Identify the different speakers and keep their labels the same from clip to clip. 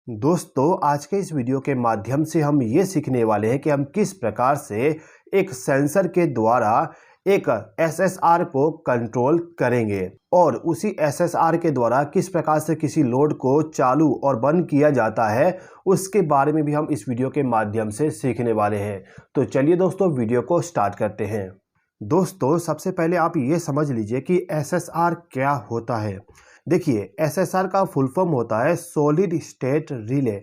Speaker 1: दोस्तों आज के इस वीडियो के माध्यम से हम ये सीखने वाले हैं कि हम किस प्रकार से एक सेंसर के द्वारा एक एसएसआर को कंट्रोल करेंगे और उसी एसएसआर के द्वारा किस प्रकार से किसी लोड को चालू और बंद किया जाता है उसके बारे में भी हम इस वीडियो के माध्यम से सीखने वाले हैं। तो चलिए दोस्तों वीडियो को स्टार्ट करते हैं। दोस्तों सबसे पहले आप ये समझ लीजिए कि एसएसआर क्या होता है। देखिए एसएसआर का फुल फॉर्म होता है सॉलिड स्टेट रिले,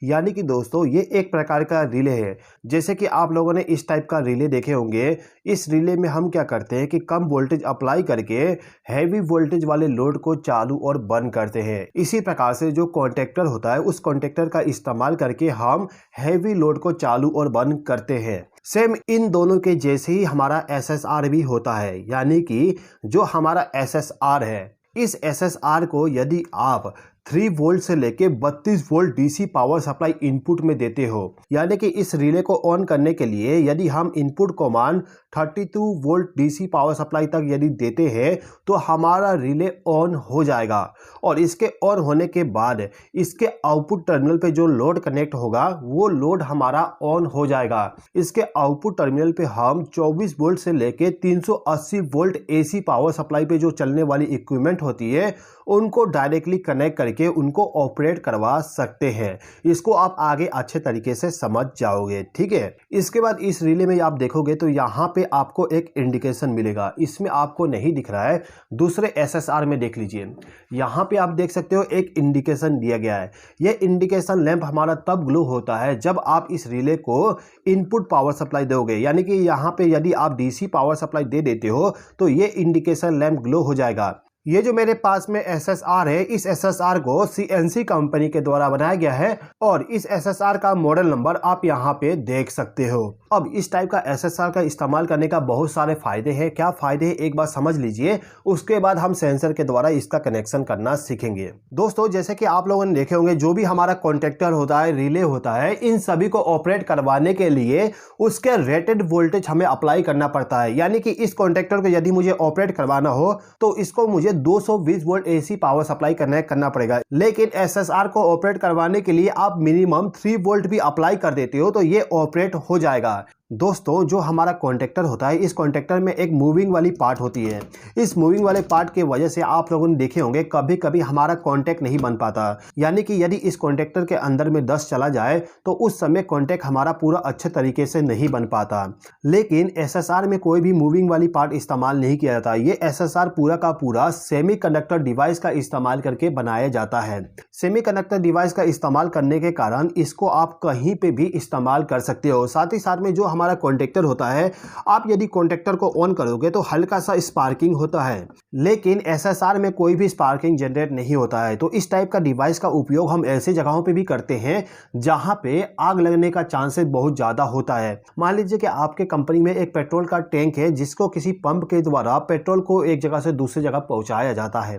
Speaker 1: यानी कि दोस्तों ये एक प्रकार का रिले है। जैसे कि आप लोगों ने इस टाइप का रिले देखे होंगे। इस रिले में हम क्या करते हैं कि कम वोल्टेज अप्लाई करके हैवी वोल्टेज वाले लोड को चालू और बंद करते हैं। इसी प्रकार से जो कॉन्टेक्टर होता है उस कॉन्टेक्टर का इस्तेमाल करके हम हैवी लोड को चालू और बंद करते हैं। सेम इन दोनों के जैसे ही हमारा एसएसआर भी होता है, यानी कि जो हमारा एसएसआर है इस एसएसआर को यदि आप 3 वोल्ट से लेके 32 volt DC power supply input में देते हो, यानी कि इस रिले को ऑन करने के लिए यदि हम input command 32 volt DC power supply तक यदि देते हैं तो हमारा रिले ऑन हो जाएगा। और इसके ऑन होने के बाद इसके आउटपुट टर्मिनल पे जो लोड कनेक्ट होगा वो लोड हमारा ऑन हो जाएगा। इसके आउटपुट टर्मिनल पे हम 24 वोल्ट से लेके 380 वोल्ट एसी पावर सप्लाई पे जो चलने वाली इक्विपमेंट होती है उनको डायरेक्टली कनेक्ट करके उनको ऑपरेट करवा सकते हैं। इसको आप आगे अच्छे तरीके से समझ जाओगे, ठीक है। इसके बाद इस रिले में आप देखोगे तो यहाँ पे आपको एक इंडिकेशन मिलेगा। इसमें आपको नहीं दिख रहा है, दूसरे एसएसआर में देख लीजिए। यहाँ पे आप देख सकते हो एक इंडिकेशन दिया गया है। यह इंडिकेशन लैंप हमारा तब ग्लो होता है जब आप इस रिले को इनपुट पावर सप्लाई दोगे, यानी कि यहाँ पे यदि आप डीसी पावर सप्लाई दे देते हो तो ये इंडिकेशन लैंप ग्लो हो जाएगा। ये जो मेरे पास में एसएसआर है, इस एसएसआर को सीएनसी कंपनी के द्वारा बनाया गया है और इस एसएसआर का मॉडल नंबर आप यहाँ पे देख सकते हो। अब इस टाइप का एसएसआर का इस्तेमाल करने का बहुत सारे फायदे हैं। क्या फायदे हैं एक बार समझ लीजिए, उसके बाद हम सेंसर के द्वारा इसका कनेक्शन करना सीखेंगे। दोस्तों जैसे कि आप लोगों ने देखे होंगे, जो भी हमारा कॉन्टेक्टर होता है, रिले होता है, इन सभी को ऑपरेट करवाने के लिए उसके रेटेड वोल्टेज हमें अप्लाई करना पड़ता है। यानी कि इस कॉन्टेक्टर को यदि मुझे ऑपरेट करवाना हो तो इसको मुझे 220 volt AC power supply connect करना पड़ेगा। लेकिन एसएसआर को ऑपरेट करवाने के लिए आप मिनिमम 3 वोल्ट भी अप्लाई कर देते हो तो ये ऑपरेट हो जाएगा। दोस्तों जो हमारा कॉन्टेक्टर होता है, इस कॉन्टेक्टर में एक मूविंग वाली पार्ट होती है। इस मूविंग वाले पार्ट के वजह से आप लोगों ने देखे होंगे कभी कभी हमारा कॉन्टैक्ट नहीं बन पाता। यानी कि यदि इस कॉन्टेक्टर के अंदर में डस्ट चला जाए तो उस समय कॉन्टैक्ट हमारा पूरा अच्छे तरीके से नहीं बन पाता। लेकिन एसएसआर में कोई भी मूविंग वाली पार्ट इस्तेमाल नहीं किया जाता। ये एसएसआर पूरा का पूरा सेमीकंडक्टर डिवाइस का इस्तेमाल करके बनाया जाता है। सेमीकंडक्टर डिवाइस का इस्तेमाल करने के कारण इसको आप कहीं पे भी इस्तेमाल कर सकते हो। साथ ही साथ में जो हमारा कॉन्टेक्टर होता है, आप यदि कॉन्टेक्टर को ऑन करोगे तो हल्का सा स्पार्किंग होता है, लेकिन एसएसआर में कोई भी स्पार्किंग जनरेट नहीं होता है। तो इस टाइप का डिवाइस का उपयोग हम ऐसे जगहों पे भी करते हैं जहां पे आग लगने का चांसेस बहुत ज्यादा होता है। मान लीजिए कि आपके कंपनी में एक पेट्रोल का टैंक है जिसको किसी पंप के द्वारा पेट्रोल को एक जगह से दूसरी जगह पहुंचाया जाता है।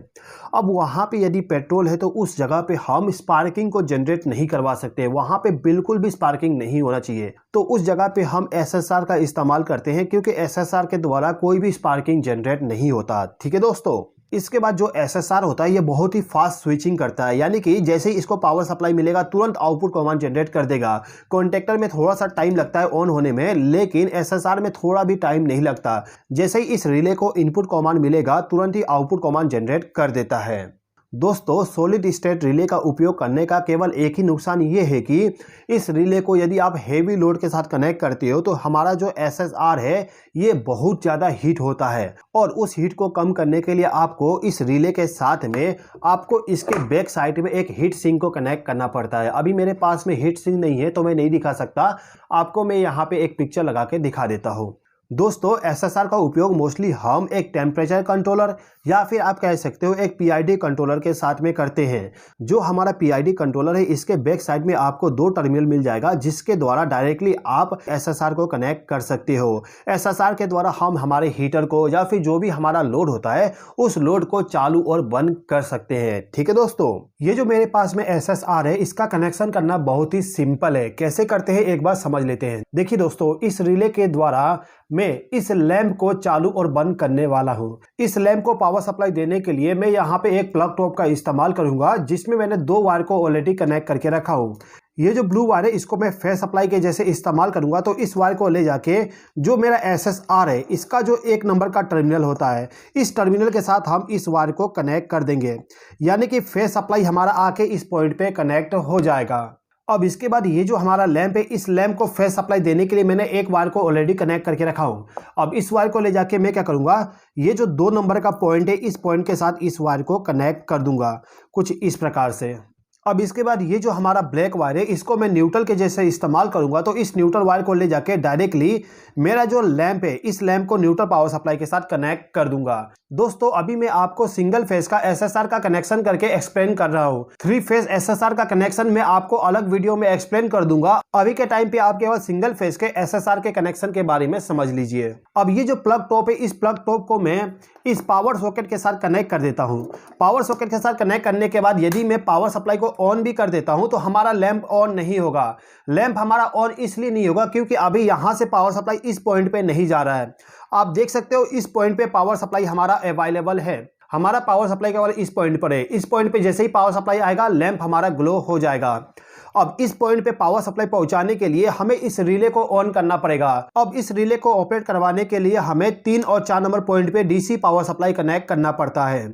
Speaker 1: अब वहां पे यदि पेट्रोल है तो उस जगह पे हम स्पार्किंग को जनरेट नहीं करवा सकते। वहां पे बिल्कुल भी स्पार्किंग नहीं होना चाहिए। तो उस जगह पे हम एसएसआर का इस्तेमाल करते हैं क्योंकि एसएसआर के द्वारा कोई भी स्पार्किंग जनरेट नहीं होता, ठीक है दोस्तों। इसके बाद जो एसएसआर होता है ये बहुत ही फास्ट स्विचिंग करता है, यानी कि जैसे ही इसको पावर सप्लाई मिलेगा तुरंत आउटपुट कमांड जनरेट कर देगा। कॉन्टेक्टर में थोड़ा सा टाइम लगता है ऑन होने में, लेकिन एसएसआर में थोड़ा भी टाइम नहीं लगता। जैसे ही इस रिले को इनपुट कमांड मिलेगा तुरंत ही आउटपुट कमांड जनरेट कर देता है। दोस्तों सॉलिड स्टेट रिले का उपयोग करने का केवल एक ही नुकसान ये है कि इस रिले को यदि आप हेवी लोड के साथ कनेक्ट करते हो तो हमारा जो एसएसआर है ये बहुत ज़्यादा हीट होता है और उस हीट को कम करने के लिए आपको इस रिले के साथ में आपको इसके बैक साइड में एक हीट सिंक को कनेक्ट करना पड़ता है। अभी मेरे पास में हीट सिंक नहीं है तो मैं नहीं दिखा सकता आपको, मैं यहाँ पे एक पिक्चर लगा के दिखा देता हूँ। दोस्तों एसएसआर का उपयोग मोस्टली हम एक टेम्परेचर कंट्रोलर या फिर आप कह सकते हो एक पीआईडी कंट्रोलर के साथ में करते हैं। जो हमारा पीआईडी कंट्रोलर है इसके बैक साइड में आपको 2 टर्मिनल मिल जाएगा जिसके द्वारा डायरेक्टली आप एसएसआर को कनेक्ट कर सकते हो। एसएसआर के द्वारा हम हमारे हीटर को या फिर जो भी हमारा लोड होता है उस लोड को चालू और बंद कर सकते हैं, ठीक है दोस्तों। ये जो मेरे पास में एसएसआर है इसका कनेक्शन करना बहुत ही सिंपल है। कैसे करते हैं एक बार समझ लेते हैं। देखिए दोस्तों, इस रिले के द्वारा मैं इस लैंप को चालू और बंद करने वाला हूं। इस लैंप को पावर सप्लाई देने के लिए मैं यहाँ पे एक प्लग टॉप का इस्तेमाल करूंगा, जिसमें मैंने 2 वायर को ऑलरेडी कनेक्ट करके रखा हूं। ये जो ब्लू वायर है इसको मैं फेस सप्लाई के जैसे इस्तेमाल करूंगा। तो इस वायर को ले जाके जो मेरा SSR है, इसका जो 1 नंबर का टर्मिनल होता है, इस टर्मिनल के साथ हम इस वायर को कनेक्ट कर देंगे, यानी कि फेस सप्लाई हमारा आके इस पॉइंट पे कनेक्ट हो जाएगा। अब इसके बाद ये जो हमारा लैंप है, इस लैंप को फेस सप्लाई देने के लिए मैंने एक वायर को ऑलरेडी कनेक्ट करके रखा हूं। अब इस वायर को ले जाके मैं क्या करूंगा, ये जो 2 नंबर का पॉइंट है, इस पॉइंट के साथ इस वायर को कनेक्ट कर दूंगा कुछ इस प्रकार से। अब इसके बाद ये जो हमारा ब्लैक वायर है, इसको मैं न्यूट्रल के जैसे इस्तेमाल करूंगा। तो इस न्यूट्रल वायर को ले जाके डायरेक्टली मेरा जो लैंप है, इस लैंप को न्यूट्रल पावर सप्लाई के साथ कनेक्ट कर दूंगा। दोस्तों अभी मैं आपको सिंगल फेज का SSR का कनेक्शन करके एक्सप्लेन कर रहा हूँ। 3 फेज SSR का कनेक्शन मैं आपको अलग वीडियो में एक्सप्लेन कर दूंगा। अभी के टाइम पे आप केवल सिंगल फेज के SSR के कनेक्शन के बारे में समझ लीजिए। अब ये जो प्लग टॉप है, इस प्लग टॉप को मैं इस पावर सॉकेट के साथ कनेक्ट कर देता हूं। पावर सॉकेट के साथ कनेक्ट करने के बाद यदि मैं पावर सप्लाई को ऑन भी कर देता हूं तो हमारा लैंप ऑन नहीं होगा। लैंप हमारा ऑन इसलिए नहीं होगा क्योंकि अभी यहां से पावर सप्लाई इस पॉइंट पे नहीं जा रहा है। आप देख सकते हो इस पॉइंट पे पावर सप्लाई हमारा अवेलेबल है। हमारा पावर सप्लाई केवल इस पॉइंट पर है। इस पॉइंट पे जैसे ही पावर सप्लाई आएगा, लैंप हमारा ग्लो हो जाएगा। अब इस पॉइंट पे पावर सप्लाई पहुंचाने के लिए हमें इस रिले को ऑन करना पड़ेगा। अब इस रिले को ऑपरेट करवाने के लिए हमें 3 और 4 नंबर पॉइंट पे DC पावर सप्लाई कनेक्ट करना पड़ता है।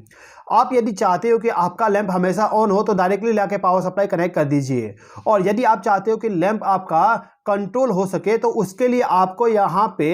Speaker 1: आप यदि चाहते हो कि आपका लैंप हमेशा ऑन हो तो डायरेक्टली लाके पावर सप्लाई कनेक्ट कर दीजिए, और यदि आप चाहते हो कि लैंप आपका कंट्रोल हो सके तो उसके लिए आपको यहाँ पे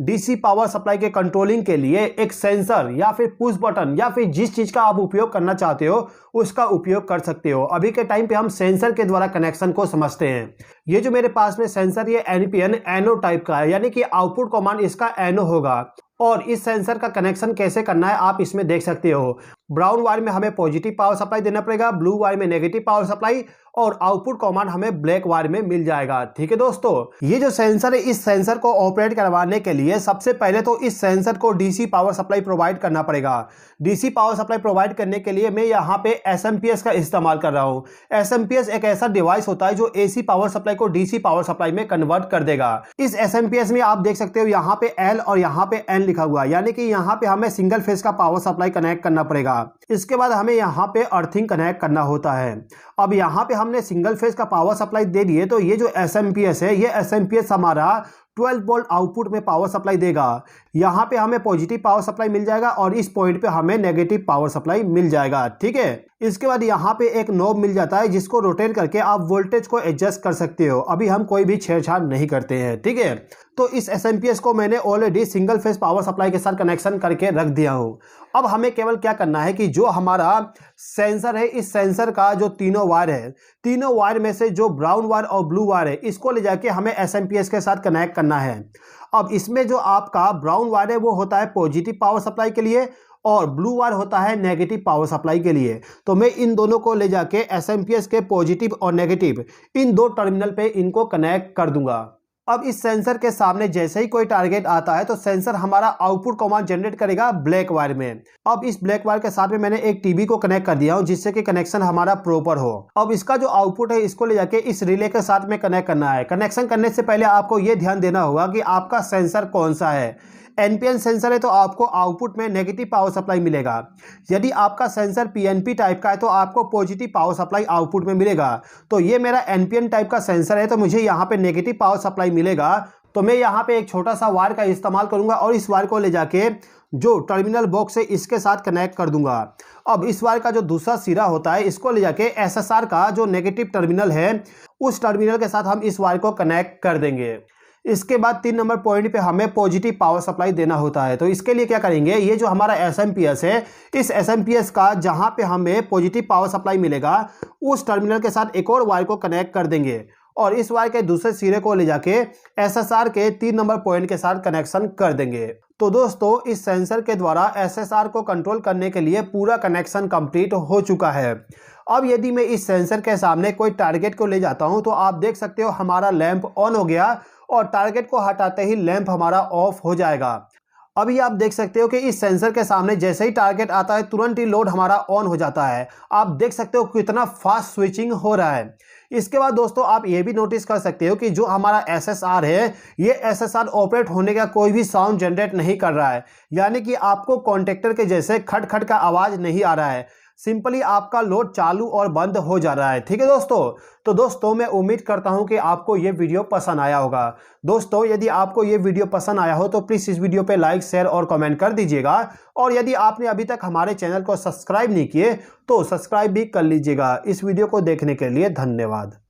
Speaker 1: DC पावर सप्लाई के कंट्रोलिंग के लिए एक सेंसर या फिर पुश बटन या फिर जिस चीज़ का आप उपयोग करना चाहते हो उसका उपयोग कर सकते हो। अभी के टाइम पे हम सेंसर के द्वारा कनेक्शन को समझते हैं। ये जो मेरे पास में सेंसर, ये NPN एनो टाइप का है, यानी कि आउटपुट कमांड इसका एनो होगा। और इस सेंसर का कनेक्शन कैसे करना है आप इसमें देख सकते हो। ब्राउन वायर में हमें पॉजिटिव पावर सप्लाई देना पड़ेगा, ब्लू वायर में नेगेटिव पावर सप्लाई, और आउटपुट कमांड हमें ब्लैक वायर में मिल जाएगा। ठीक है दोस्तों, ये जो सेंसर है, इस सेंसर को ऑपरेट करवाने के लिए सबसे पहले तो इस सेंसर को DC पावर सप्लाई प्रोवाइड करना पड़ेगा। DC पावर सप्लाई प्रोवाइड करने के लिए मैं यहाँ पे SMPS का इस्तेमाल कर रहा हूँ। SMPS एक ऐसा डिवाइस होता है जो AC पावर सप्लाई को DC पावर सप्लाई में कन्वर्ट कर देगा। इस SMPS में आप देख सकते हो यहाँ पे L और यहाँ पे N लिखा हुआ है, यानी कि यहाँ पे हमें सिंगल फेज का पावर सप्लाई कनेक्ट करना पड़ेगा। इसके बाद हमें यहाँ पे अर्थिंग कनेक्ट करना होता है। अब यहाँ पे हमने सिंगल फेज का पावर सप्लाई दे दिए, तो ये जो SMPS है, ये SMPS हमारा 12 वोल्ट आउटपुट में पावर सप्लाई देगा। यहाँ पे हमें पॉजिटिव पावर सप्लाई मिल जाएगा और इस पॉइंट पे हमें नेगेटिव पावर सप्लाई मिल जाएगा। ठीक है, इसके बाद यहाँ पे एक नॉब मिल जाता है जिसको रोटेट करके आप वोल्टेज को एडजस्ट कर सकते हो। अभी हम कोई भी छेड़छाड़ नहीं करते हैं। ठीक है, तो इस SMPS को मैंने already single phase power supply के साथ कनेक्शन करके रख दिया हूँ। अब हमें केवल क्या करना है कि जो हमारा सेंसर है, इस सेंसर का जो तीनों वायर है, तीनों वायर में से जो ब्राउन वायर और ब्लू वायर है, इसको ले जाके हमें SMPS के साथ कनेक्ट करना है। अब इसमें जो आपका ब्राउन वायर है वो होता है पॉजिटिव पावर सप्लाई के लिए और ब्लू वायर होता है नेगेटिव पावर सप्लाई के लिए। तो मैं इन दोनों को ले जाके SMPS के पॉजिटिव और नेगेटिव इन 2 टर्मिनल पे इनको कनेक्ट कर दूंगा। अब इस सेंसर के सामने जैसे ही कोई टारगेट आता है तो सेंसर हमारा आउटपुट कमांड जनरेट करेगा ब्लैक वायर में। अब इस ब्लैक वायर के साथ में मैंने एक टीवी को कनेक्ट कर दिया हूं जिससे कि कनेक्शन हमारा प्रॉपर हो। अब इसका जो आउटपुट है इसको ले जाके इस रिले के साथ में कनेक्ट करना है। कनेक्शन करने से पहले आपको यह ध्यान देना होगा कि आपका सेंसर कौन सा है। NPN सेंसर है तो आपको आउटपुट में नेगेटिव पावर सप्लाई मिलेगा। यदि आपका सेंसर PNP टाइप का है तो आपको पॉजिटिव पावर सप्लाई आउटपुट में मिलेगा। तो ये मेरा NPN टाइप का सेंसर है तो मुझे यहाँ पे नेगेटिव पावर सप्लाई मिलेगा। तो मैं यहाँ पे एक छोटा सा वायर का इस्तेमाल करूंगा और इस वायर को ले जाके जो टर्मिनल बॉक्स है इसके साथ कनेक्ट कर दूंगा। अब इस वायर का जो दूसरा सिरा होता है इसको ले जाके SSR का जो नेगेटिव टर्मिनल है उस टर्मिनल के साथ हम इस वायर को कनेक्ट कर देंगे। इसके बाद 3 नंबर पॉइंट पे हमें पॉजिटिव पावर सप्लाई देना होता है। तो इसके लिए क्या करेंगे, ये जो हमारा SMPS है, इस SMPS का जहां पे हमें पॉजिटिव पावर सप्लाई मिलेगा उस टर्मिनल के साथ एक और वायर को कनेक्ट कर देंगे और इस वायर के दूसरे सिरे को ले जाके SSR के 3 नंबर पॉइंट के साथ कनेक्शन कर देंगे। तो दोस्तों, इस सेंसर के द्वारा SSR को कंट्रोल करने के लिए पूरा कनेक्शन कंप्लीट हो चुका है। अब यदि मैं इस सेंसर के सामने कोई टारगेट को ले जाता हूं तो आप देख सकते हो हमारा लैंप ऑन हो गया और टारगेट को हटाते ही लैंप हमारा ऑफ हो जाएगा। अभी आप देख सकते हो कि इस सेंसर के सामने जैसे ही टारगेट आता है तुरंत ही लोड हमारा ऑन हो जाता है। आप देख सकते हो कितना फास्ट स्विचिंग हो रहा है। इसके बाद दोस्तों आप ये भी नोटिस कर सकते हो कि जो हमारा SSR है, ये SSR ऑपरेट होने का कोई भी साउंड जनरेट नहीं कर रहा है, यानी कि आपको कॉन्टेक्टर के जैसे खट खट का आवाज नहीं आ रहा है, सिंपली आपका लोड चालू और बंद हो जा रहा है। ठीक है दोस्तों, तो दोस्तों मैं उम्मीद करता हूं कि आपको ये वीडियो पसंद आया होगा। दोस्तों यदि आपको ये वीडियो पसंद आया हो तो प्लीज़ इस वीडियो पे लाइक, शेयर और कमेंट कर दीजिएगा, और यदि आपने अभी तक हमारे चैनल को सब्सक्राइब नहीं किए तो सब्सक्राइब भी कर लीजिएगा। इस वीडियो को देखने के लिए धन्यवाद।